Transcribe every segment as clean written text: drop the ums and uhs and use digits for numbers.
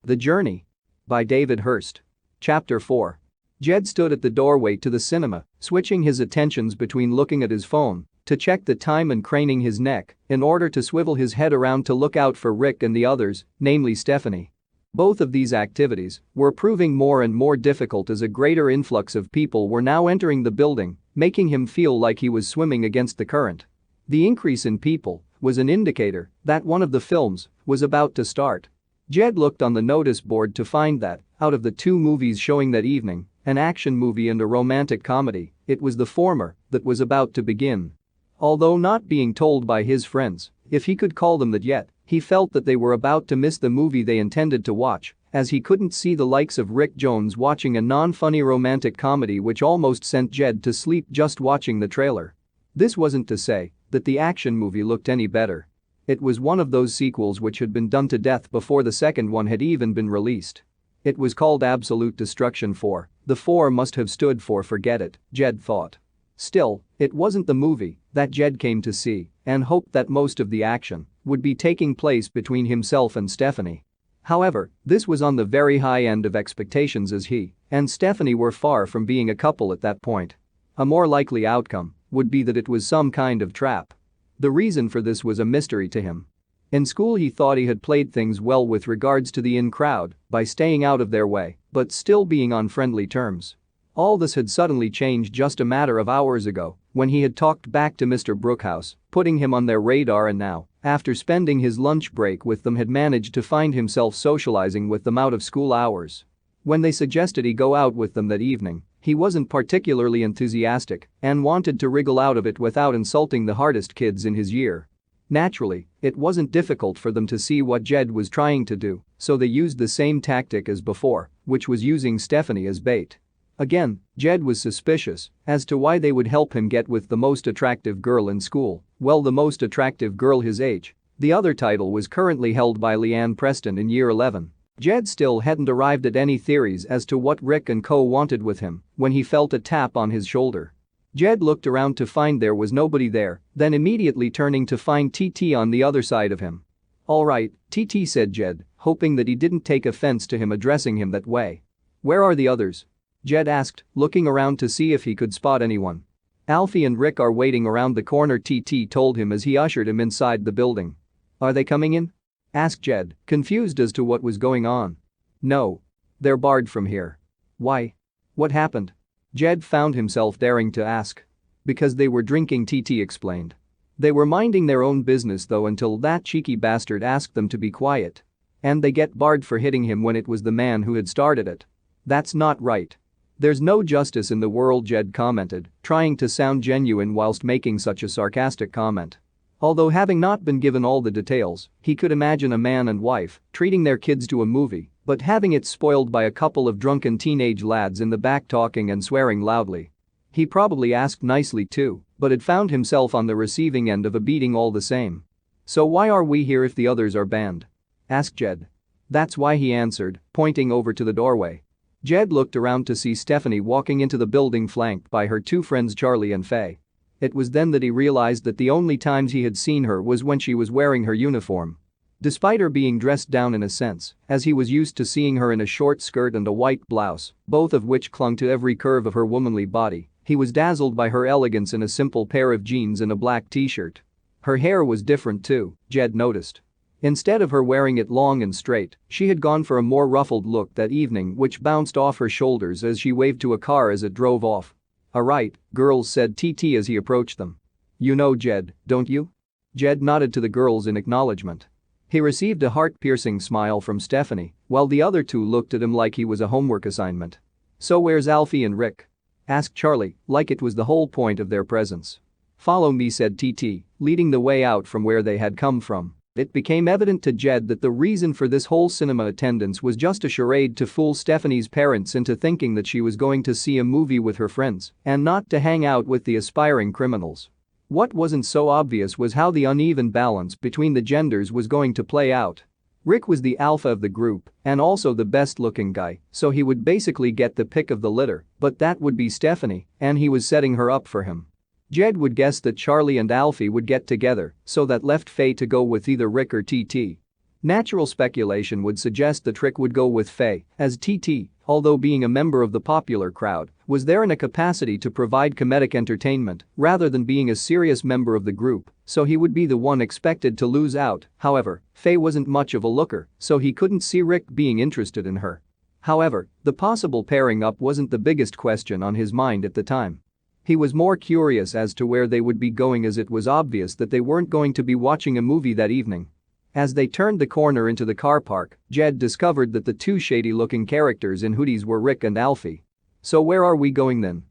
The Journey. By David Hirst. Chapter 4. Jed stood at the doorway to the cinema, switching his attentions between looking at his phone to check the time and craning his neck in order to swivel his head around to look out for Rick and the others, namely Stephanie. Both of these activities were proving more and more difficult as a greater influx of people were now entering the building, making him feel like he was swimming against the current. The increase in people was an indicator that one of the films was about to start. Jed looked on the notice board to find that, out of the two movies showing that evening, an action movie and a romantic comedy, it was the former that was about to begin. Although not being told by his friends if he could call them that yet, he felt that they were about to miss the movie they intended to watch, as he couldn't see the likes of Rick Jones watching a non-funny romantic comedy which almost sent Jed to sleep just watching the trailer. This wasn't to say that the action movie looked any better. It was one of those sequels which had been done to death before the second one had even been released. It was called Absolute Destruction 4, the 4 must have stood for Forget It, Jed thought. Still, it wasn't the movie that Jed came to see and hoped that most of the action would be taking place between himself and Stephanie. However, this was on the very high end of expectations as he and Stephanie were far from being a couple at that point. A more likely outcome would be that it was some kind of trap. The reason for this was a mystery to him. In school he thought he had played things well with regards to the in-crowd by staying out of their way but still being on friendly terms. All this had suddenly changed just a matter of hours ago when he had talked back to Mr. Brookhouse, putting him on their radar, and now, after spending his lunch break with them, had managed to find himself socializing with them out of school hours. When they suggested he go out with them that evening, he wasn't particularly enthusiastic and wanted to wriggle out of it without insulting the hardest kids in his year. Naturally, it wasn't difficult for them to see what Jed was trying to do, so they used the same tactic as before, which was using Stephanie as bait. Again, Jed was suspicious as to why they would help him get with the most attractive girl in school, well, the most attractive girl his age. The other title was currently held by Leanne Preston in year 11. Jed still hadn't arrived at any theories as to what Rick and co wanted with him when he felt a tap on his shoulder. Jed looked around to find there was nobody there, then immediately turning to find TT on the other side of him. "All right," TT said Jed, hoping that he didn't take offense to him addressing him that way. "Where are the others?" Jed asked, looking around to see if he could spot anyone. "Alfie and Rick are waiting around the corner," TT told him as he ushered him inside the building. "Are they coming in?" asked Jed, confused as to what was going on. "No. They're barred from here." "Why? What happened?" Jed found himself daring to ask. "Because they were drinking," TT explained. "They were minding their own business though until that cheeky bastard asked them to be quiet. And they get barred for hitting him when it was the man who had started it. That's not right." "There's no justice in the world," Jed commented, trying to sound genuine whilst making such a sarcastic comment. Although having not been given all the details, he could imagine a man and wife treating their kids to a movie, but having it spoiled by a couple of drunken teenage lads in the back talking and swearing loudly. He probably asked nicely too, but had found himself on the receiving end of a beating all the same. "So why are we here if the others are banned?" asked Jed. "That's why," he answered, pointing over to the doorway. Jed looked around to see Stephanie walking into the building flanked by her two friends Charlie and Faye. It was then that he realized that the only times he had seen her was when she was wearing her uniform. Despite her being dressed down in a sense, as he was used to seeing her in a short skirt and a white blouse, both of which clung to every curve of her womanly body, he was dazzled by her elegance in a simple pair of jeans and a black t-shirt. Her hair was different too, Jed noticed. Instead of her wearing it long and straight, she had gone for a more ruffled look that evening which bounced off her shoulders as she waved to a car as it drove off. "Alright, girls," said TT as he approached them. "You know Jed, don't you?" Jed nodded to the girls in acknowledgement. He received a heart-piercing smile from Stephanie, while the other two looked at him like he was a homework assignment. "So where's Alfie and Rick?" asked Charlie, like it was the whole point of their presence. "Follow me," said TT, leading the way out from where they had come from. It became evident to Jed that the reason for this whole cinema attendance was just a charade to fool Stephanie's parents into thinking that she was going to see a movie with her friends and not to hang out with the aspiring criminals. What wasn't so obvious was how the uneven balance between the genders was going to play out. Rick was the alpha of the group and also the best-looking guy, so he would basically get the pick of the litter, but that would be Stephanie, and he was setting her up for him. Jed would guess that Charlie and Alfie would get together, so that left Faye to go with either Rick or TT. Natural speculation would suggest that Rick would go with Faye, as TT, although being a member of the popular crowd, was there in a capacity to provide comedic entertainment rather than being a serious member of the group, so he would be the one expected to lose out. However, Faye wasn't much of a looker, so he couldn't see Rick being interested in her. However, the possible pairing up wasn't the biggest question on his mind at the time. He was more curious as to where they would be going, as it was obvious that they weren't going to be watching a movie that evening. As they turned the corner into the car park, Jed discovered that the two shady-looking characters in hoodies were Rick and Alfie. "So where are we going then?"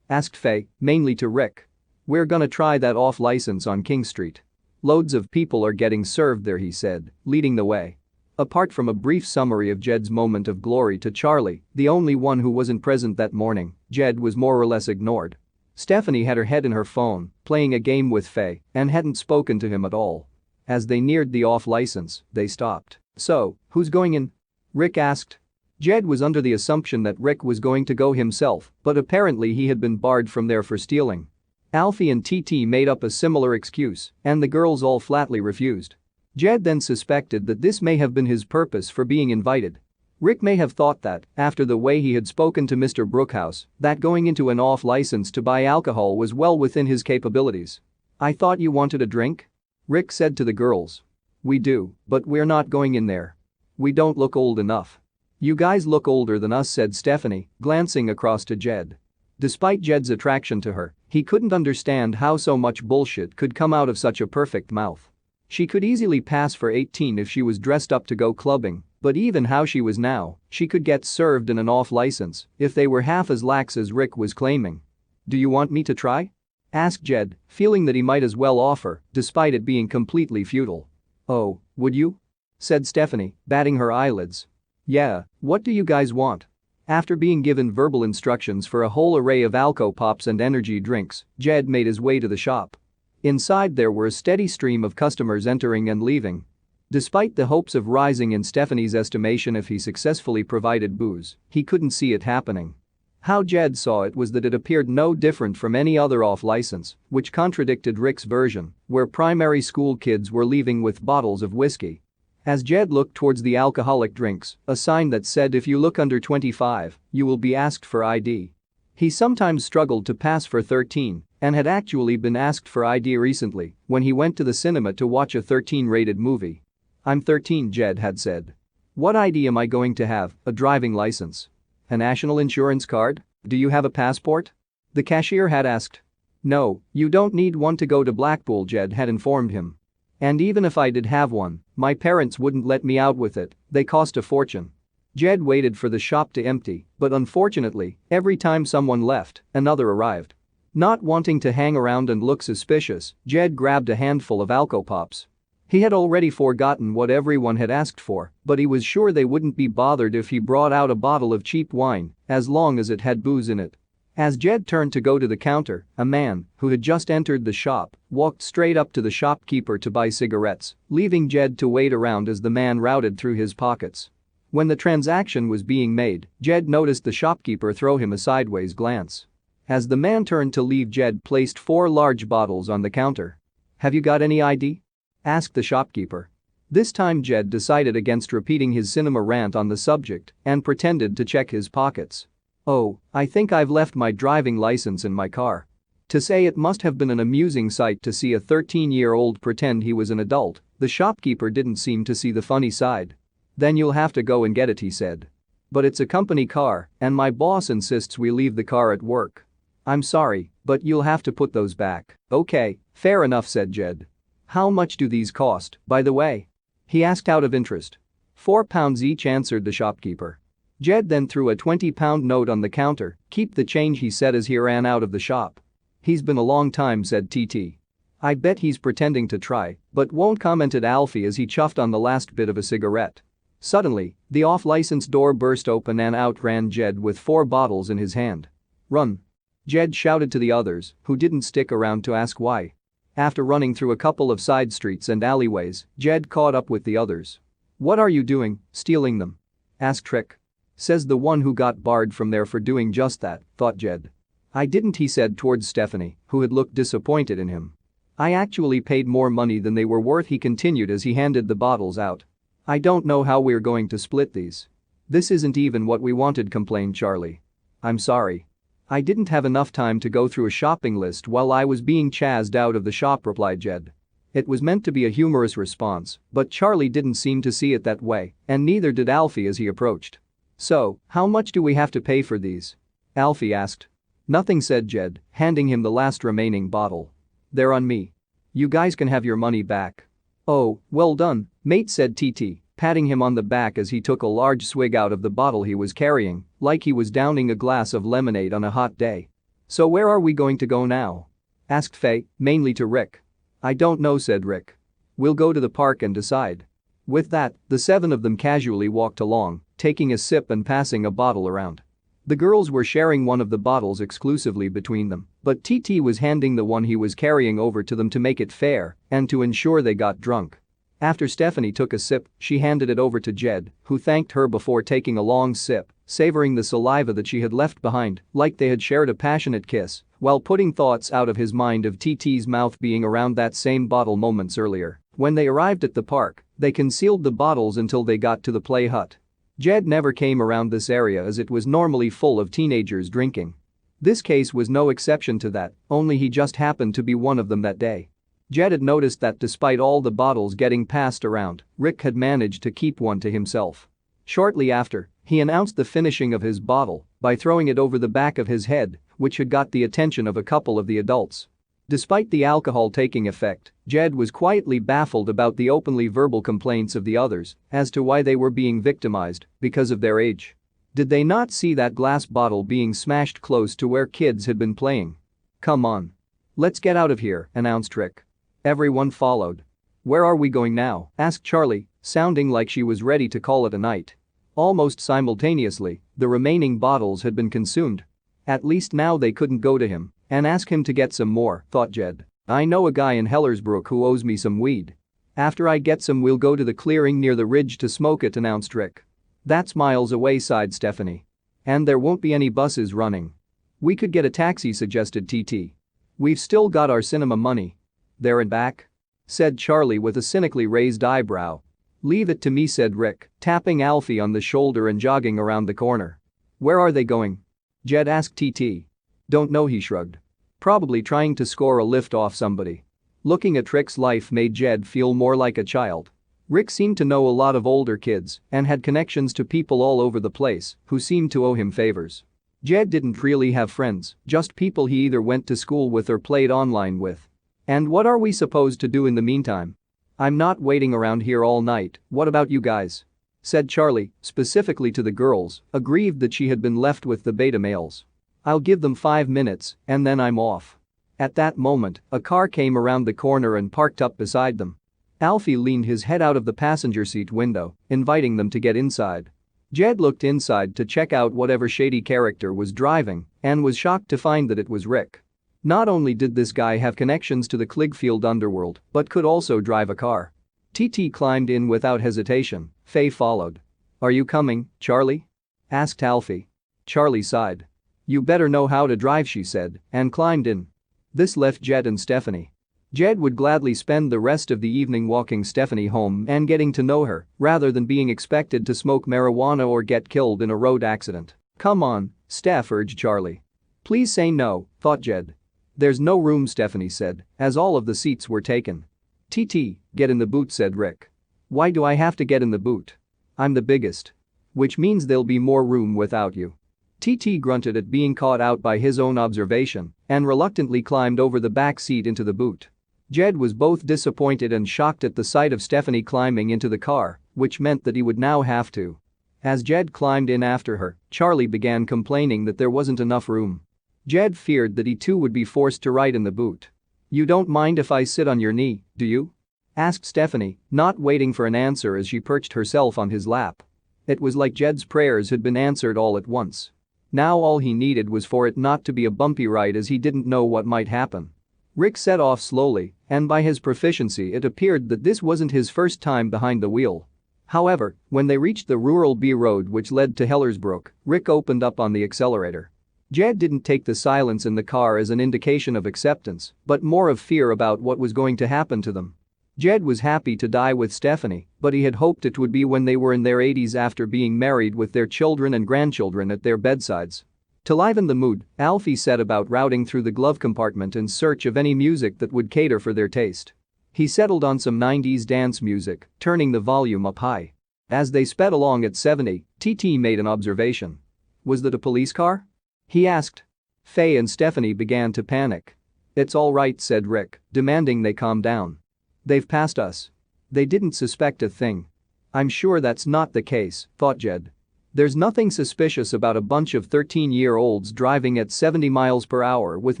asked Faye, mainly to Rick. "We're gonna try that off-license on King Street. Loads of people are getting served there," he said, leading the way. Apart from a brief summary of Jed's moment of glory to Charlie, the only one who wasn't present that morning, Jed was more or less ignored. Stephanie had her head in her phone, playing a game with Faye, and hadn't spoken to him at all. As they neared the off-license, they stopped. "So, who's going in?" Rick asked. Jed was under the assumption that Rick was going to go himself, but apparently he had been barred from there for stealing. Alfie and TT made up a similar excuse, and the girls all flatly refused. Jed then suspected that this may have been his purpose for being invited. Rick may have thought that, after the way he had spoken to Mr. Brookhouse, that going into an off-license to buy alcohol was well within his capabilities. "I thought you wanted a drink?" Rick said to the girls. "We do, but we're not going in there. We don't look old enough." "You guys look older than us," said Stephanie, glancing across to Jed. Despite Jed's attraction to her, he couldn't understand how so much bullshit could come out of such a perfect mouth. She could easily pass for 18 if she was dressed up to go clubbing, but even how she was now, she could get served in an off-license if they were half as lax as Rick was claiming. "Do you want me to try?" asked Jed, feeling that he might as well offer, despite it being completely futile. "Oh, would you?" said Stephanie, batting her eyelids. "Yeah, what do you guys want?" After being given verbal instructions for a whole array of Alco Pops and energy drinks, Jed made his way to the shop. Inside there were a steady stream of customers entering and leaving. Despite the hopes of rising in Stephanie's estimation if he successfully provided booze, he couldn't see it happening. How Jed saw it was that it appeared no different from any other off-license, which contradicted Rick's version, where primary school kids were leaving with bottles of whiskey. As Jed looked towards the alcoholic drinks, a sign that said if you look under 25, you will be asked for ID. He sometimes struggled to pass for 13 and had actually been asked for ID recently when he went to the cinema to watch a 13-rated movie. "I'm 13," Jed had said. "What ID am I going to have? A driving license? A national insurance card? Do you have a passport?" the cashier had asked. "No, you don't need one to go to Blackpool," Jed had informed him. "And even if I did have one, my parents wouldn't let me out with it, they cost a fortune." Jed waited for the shop to empty, but unfortunately, every time someone left, another arrived. Not wanting to hang around and look suspicious, Jed grabbed a handful of Alco Pops. He had already forgotten what everyone had asked for, but he was sure they wouldn't be bothered if he brought out a bottle of cheap wine, as long as it had booze in it. As Jed turned to go to the counter, a man, who had just entered the shop, walked straight up to the shopkeeper to buy cigarettes, leaving Jed to wait around as the man routed through his pockets. When the transaction was being made, Jed noticed the shopkeeper throw him a sideways glance. As the man turned to leave, Jed placed 4 large bottles on the counter. "Have you got any ID?" asked the shopkeeper. This time Jed decided against repeating his cinema rant on the subject and pretended to check his pockets. "Oh, I think I've left my driving license in my car." To say it must have been an amusing sight to see a 13-year-old pretend he was an adult, the shopkeeper didn't seem to see the funny side. "Then you'll have to go and get it," he said. "But it's a company car, and my boss insists we leave the car at work." "I'm sorry, but you'll have to put those back." "Okay, fair enough," said Jed. "How much do these cost, by the way?" he asked out of interest. £4 each, answered the shopkeeper. Jed then threw a £20 note on the counter. "Keep the change," he said as he ran out of the shop. "He's been a long time," said TT. "I bet he's pretending to try, but won't," commented Alfie as he chuffed on the last bit of a cigarette. Suddenly, the off-license door burst open and out ran Jed with 4 bottles in his hand. "Run!" Jed shouted to the others, who didn't stick around to ask why. After running through a couple of side streets and alleyways, Jed caught up with the others. "What are you doing, stealing them?" asked Rick. "Says the one who got barred from there for doing just that," thought Jed. "I didn't," he said towards Stephanie, who had looked disappointed in him. "I actually paid more money than they were worth," he continued as he handed the bottles out. I don't know how we're going to split these. This isn't even what we wanted, complained Charlie. I'm sorry. I didn't have enough time to go through a shopping list while I was being chazzed out of the shop, replied Jed. It was meant to be a humorous response, but Charlie didn't seem to see it that way, and neither did Alfie as he approached. So, how much do we have to pay for these? Alfie asked. Nothing, said Jed, handing him the last remaining bottle. They're on me. You guys can have your money back. Oh, well done, mate, said TT, patting him on the back as he took a large swig out of the bottle he was carrying, like he was downing a glass of lemonade on a hot day. So where are we going to go now? Asked Faye, mainly to Rick. I don't know, said Rick. We'll go to the park and decide. With that, the 7 of them casually walked along, taking a sip and passing a bottle around. The girls were sharing one of the bottles exclusively between them, but TT was handing the one he was carrying over to them to make it fair and to ensure they got drunk. After Stephanie took a sip, she handed it over to Jed, who thanked her before taking a long sip, savoring the saliva that she had left behind, like they had shared a passionate kiss, while putting thoughts out of his mind of TT's mouth being around that same bottle moments earlier. When they arrived at the park, they concealed the bottles until they got to the play hut. Jed never came around this area as it was normally full of teenagers drinking. This case was no exception to that, only he just happened to be one of them that day. Jed had noticed that despite all the bottles getting passed around, Rick had managed to keep one to himself. Shortly after, he announced the finishing of his bottle by throwing it over the back of his head, which had got the attention of a couple of the adults. Despite the alcohol taking effect, Jed was quietly baffled about the openly verbal complaints of the others as to why they were being victimized because of their age. Did they not see that glass bottle being smashed close to where kids had been playing? Come on. Let's get out of here, announced Rick. Everyone followed. Where are we going now? Asked Charlie, sounding like she was ready to call it a night. Almost simultaneously, the remaining bottles had been consumed. At least now they couldn't go to him and ask him to get some more, thought Jed. I know a guy in Hellersbrook who owes me some weed. After I get some, we'll go to the clearing near the ridge to smoke it, announced Rick. That's miles away, sighed Stephanie. And there won't be any buses running. We could get a taxi, suggested TT. We've still got our cinema money. There and back? Said Charlie with a cynically raised eyebrow. Leave it to me, said Rick, tapping Alfie on the shoulder and jogging around the corner. Where are they going? Jed asked TT. Don't know, he shrugged. Probably trying to score a lift off somebody. Looking at Rick's life made Jed feel more like a child. Rick seemed to know a lot of older kids and had connections to people all over the place who seemed to owe him favors. Jed didn't really have friends, just people he either went to school with or played online with. And what are we supposed to do in the meantime? I'm not waiting around here all night, what about you guys? Said Charlie, specifically to the girls, aggrieved that she had been left with the beta males. I'll give them 5 minutes and then I'm off. At that moment, a car came around the corner and parked up beside them. Alfie leaned his head out of the passenger seat window, inviting them to get inside. Jed looked inside to check out whatever shady character was driving and was shocked to find that it was Rick. Not only did this guy have connections to the Cligfield underworld, but could also drive a car. TT climbed in without hesitation, Faye followed. Are you coming, Charlie? Asked Alfie. Charlie sighed. You better know how to drive, she said, and climbed in. This left Jed and Stephanie. Jed would gladly spend the rest of the evening walking Stephanie home and getting to know her, rather than being expected to smoke marijuana or get killed in a road accident. Come on, Steph, urged Charlie. Please say no, thought Jed. There's no room, Stephanie said, as all of the seats were taken. TT, get in the boot, said Rick. Why do I have to get in the boot? I'm the biggest. Which means there'll be more room without you. TT grunted at being caught out by his own observation and reluctantly climbed over the back seat into the boot. Jed was both disappointed and shocked at the sight of Stephanie climbing into the car, which meant that he would now have to. As Jed climbed in after her, Charlie began complaining that there wasn't enough room. Jed feared that he too would be forced to ride in the boot. You don't mind if I sit on your knee, do you? Asked Stephanie, not waiting for an answer as she perched herself on his lap. It was like Jed's prayers had been answered all at once. Now all he needed was for it not to be a bumpy ride, as he didn't know what might happen. Rick set off slowly, and by his proficiency it appeared that this wasn't his first time behind the wheel. However, when they reached the rural B road which led to Hellersbrook, Rick opened up on the accelerator. Jed didn't take the silence in the car as an indication of acceptance, but more of fear about what was going to happen to them. Jed was happy to die with Stephanie, but he had hoped it would be when they were in their 80s after being married with their children and grandchildren at their bedsides. To liven the mood, Alfie set about routing through the glove compartment in search of any music that would cater for their taste. He settled on some 90s dance music, turning the volume up high. As they sped along at 70, TT made an observation. "Was that a police car?" he asked. Faye and Stephanie began to panic. "It's all right," said Rick, demanding they calm down. "They've passed us. They didn't suspect a thing." "I'm sure that's not the case," thought Jed. "There's nothing suspicious about a bunch of 13-year-olds driving at 70 miles per hour with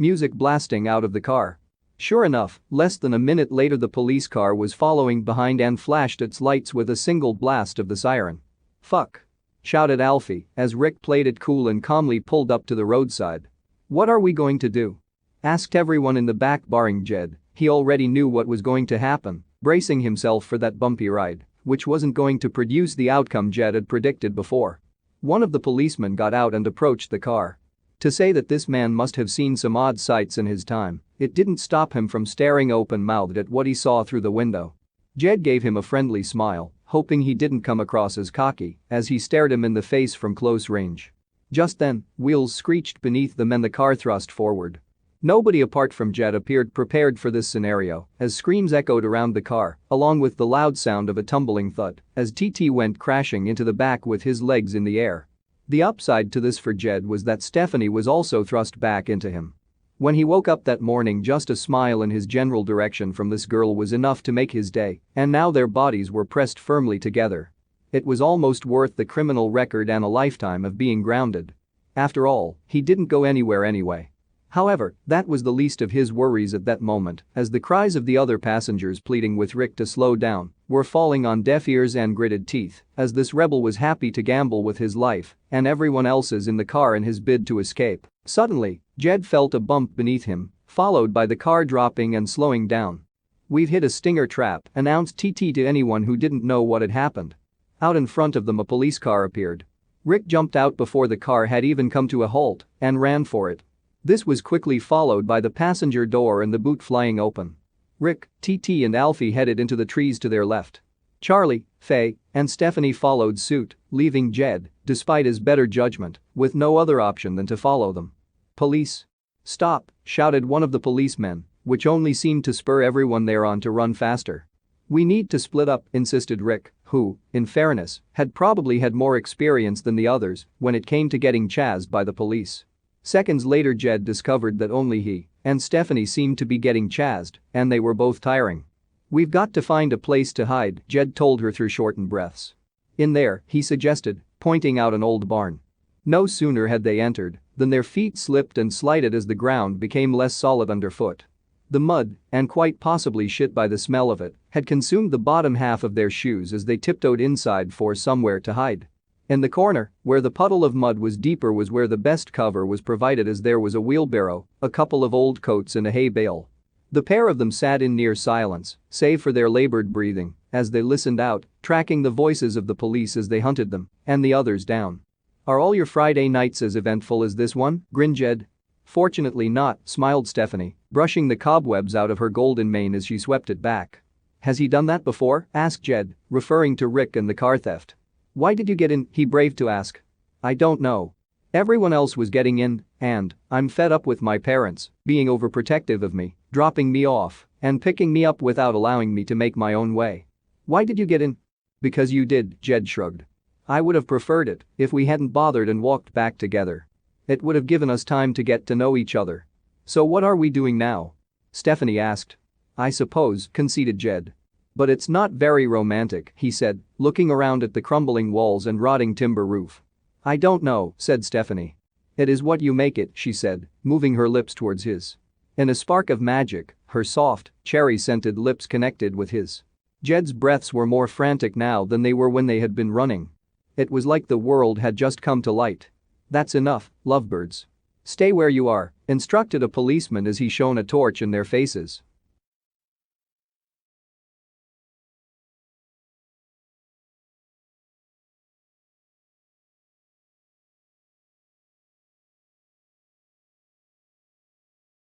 music blasting out of the car." Sure enough, less than a minute later the police car was following behind and flashed its lights with a single blast of the siren. "Fuck!" shouted Alfie as Rick played it cool and calmly pulled up to the roadside. "What are we going to do?" asked everyone in the back barring Jed. He already knew what was going to happen, bracing himself for that bumpy ride, which wasn't going to produce the outcome Jed had predicted before. One of the policemen got out and approached the car. To say that this man must have seen some odd sights in his time, it didn't stop him from staring open-mouthed at what he saw through the window. Jed gave him a friendly smile, hoping he didn't come across as cocky as he stared him in the face from close range. Just then, wheels screeched beneath them and the car thrust forward. Nobody apart from Jed appeared prepared for this scenario as screams echoed around the car, along with the loud sound of a tumbling thud as TT went crashing into the back with his legs in the air. The upside to this for Jed was that Stephanie was also thrust back into him. When he woke up that morning, just a smile in his general direction from this girl was enough to make his day, and now their bodies were pressed firmly together. It was almost worth the criminal record and a lifetime of being grounded. After all, he didn't go anywhere anyway. However, that was the least of his worries at that moment, as the cries of the other passengers pleading with Rick to slow down were falling on deaf ears and gritted teeth, as this rebel was happy to gamble with his life and everyone else's in the car in his bid to escape. Suddenly, Jed felt a bump beneath him, followed by the car dropping and slowing down. "We've hit a stinger trap," announced TT to anyone who didn't know what had happened. Out in front of them a police car appeared. Rick jumped out before the car had even come to a halt and ran for it. This was quickly followed by the passenger door and the boot flying open. Rick, TT and Alfie headed into the trees to their left. Charlie, Faye, and Stephanie followed suit, leaving Jed, despite his better judgment, with no other option than to follow them. "Police! Stop!" shouted one of the policemen, which only seemed to spur everyone there on to run faster. "We need to split up," insisted Rick, who, in fairness, had probably had more experience than the others when it came to getting chased by the police. Seconds later Jed discovered that only he and Stephanie seemed to be getting chased, and they were both tiring. "We've got to find a place to hide," Jed told her through shortened breaths. "In there," he suggested, pointing out an old barn. No sooner had they entered than their feet slipped and slided as the ground became less solid underfoot. The mud, and quite possibly shit by the smell of it, had consumed the bottom half of their shoes as they tiptoed inside for somewhere to hide. In the corner, where the puddle of mud was deeper, was where the best cover was provided, as there was a wheelbarrow, a couple of old coats and a hay bale. The pair of them sat in near silence, save for their labored breathing, as they listened out, tracking the voices of the police as they hunted them and the others down. "Are all your Friday nights as eventful as this one?" grinned Jed. "Fortunately not," smiled Stephanie, brushing the cobwebs out of her golden mane as she swept it back. "Has he done that before?" asked Jed, referring to Rick and the car theft. "Why did you get in?" he braved to ask. "I don't know. Everyone else was getting in, and I'm fed up with my parents being overprotective of me, dropping me off and picking me up without allowing me to make my own way." "Why did you get in?" "Because you did," Jed shrugged. "I would have preferred it if we hadn't bothered and walked back together. It would have given us time to get to know each other." "So what are we doing now?" Stephanie asked. "I suppose," conceded Jed. "But it's not very romantic," he said, looking around at the crumbling walls and rotting timber roof. "I don't know," said Stephanie. "It is what you make it," she said, moving her lips towards his. In a spark of magic, her soft, cherry-scented lips connected with his. Jed's breaths were more frantic now than they were when they had been running. It was like the world had just come to light. "That's enough, lovebirds. Stay where you are," instructed a policeman as he shone a torch in their faces.